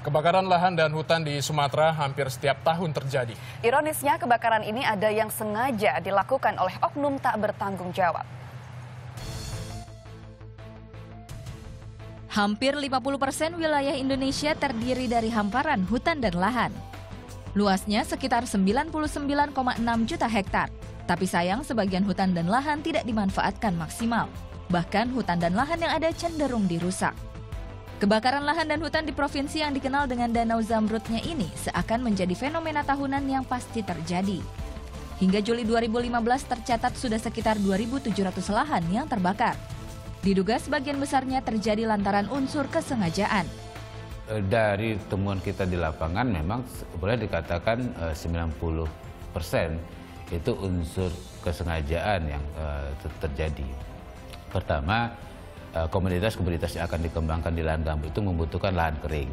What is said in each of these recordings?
Kebakaran lahan dan hutan di Sumatera hampir setiap tahun terjadi. Ironisnya, kebakaran ini ada yang sengaja dilakukan oleh oknum tak bertanggung jawab. Hampir 50% wilayah Indonesia terdiri dari hamparan hutan dan lahan. Luasnya sekitar 99,6 juta hektar. Tapi sayang, sebagian hutan dan lahan tidak dimanfaatkan maksimal. Bahkan hutan dan lahan yang ada cenderung dirusak. Kebakaran lahan dan hutan di provinsi yang dikenal dengan Danau Zamrudnya ini seakan menjadi fenomena tahunan yang pasti terjadi. Hingga Juli 2015 tercatat sudah sekitar 2.700 lahan yang terbakar. Diduga sebagian besarnya terjadi lantaran unsur kesengajaan. Dari temuan kita di lapangan memang boleh dikatakan 90% itu unsur kesengajaan yang terjadi. Pertama, komoditas-komoditas yang akan dikembangkan di lahan gambut itu membutuhkan lahan kering.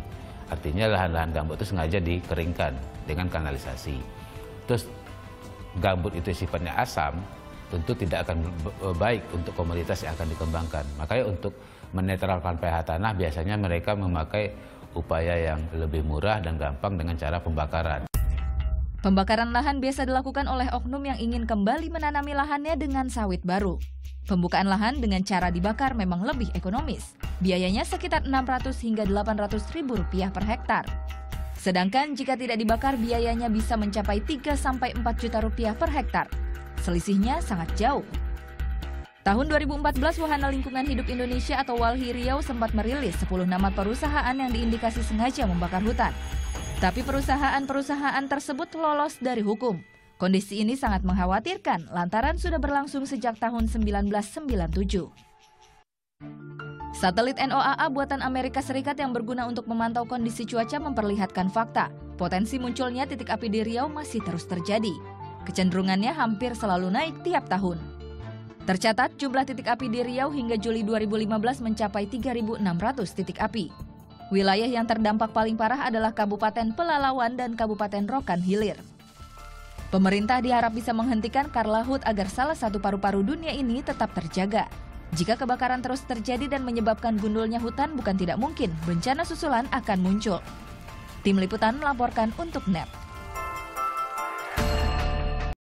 Artinya lahan-lahan gambut itu sengaja dikeringkan dengan kanalisasi. Terus gambut itu sifatnya asam, tentu tidak akan baik untuk komoditas yang akan dikembangkan. Makanya untuk menetralkan pH tanah biasanya mereka memakai upaya yang lebih murah dan gampang dengan cara pembakaran. Pembakaran lahan biasa dilakukan oleh oknum yang ingin kembali menanami lahannya dengan sawit baru. Pembukaan lahan dengan cara dibakar memang lebih ekonomis. Biayanya sekitar 600 hingga 800 ribu rupiah per hektar. Sedangkan jika tidak dibakar biayanya bisa mencapai 3-4 juta rupiah per hektar. Selisihnya sangat jauh. Tahun 2014, Wahana Lingkungan Hidup Indonesia atau WALHI Riau sempat merilis 10 nama perusahaan yang diindikasi sengaja membakar hutan. Tapi perusahaan-perusahaan tersebut lolos dari hukum. Kondisi ini sangat mengkhawatirkan lantaran sudah berlangsung sejak tahun 1997. Satelit NOAA buatan Amerika Serikat yang berguna untuk memantau kondisi cuaca memperlihatkan fakta. Potensi munculnya titik api di Riau masih terus terjadi. Kecenderungannya hampir selalu naik tiap tahun. Tercatat jumlah titik api di Riau hingga Juli 2015 mencapai 3.600 titik api. Wilayah yang terdampak paling parah adalah Kabupaten Pelalawan dan Kabupaten Rokan Hilir. Pemerintah diharap bisa menghentikan karhutla agar salah satu paru-paru dunia ini tetap terjaga. Jika kebakaran terus terjadi dan menyebabkan gundulnya hutan, bukan tidak mungkin bencana susulan akan muncul. Tim Liputan melaporkan untuk NET.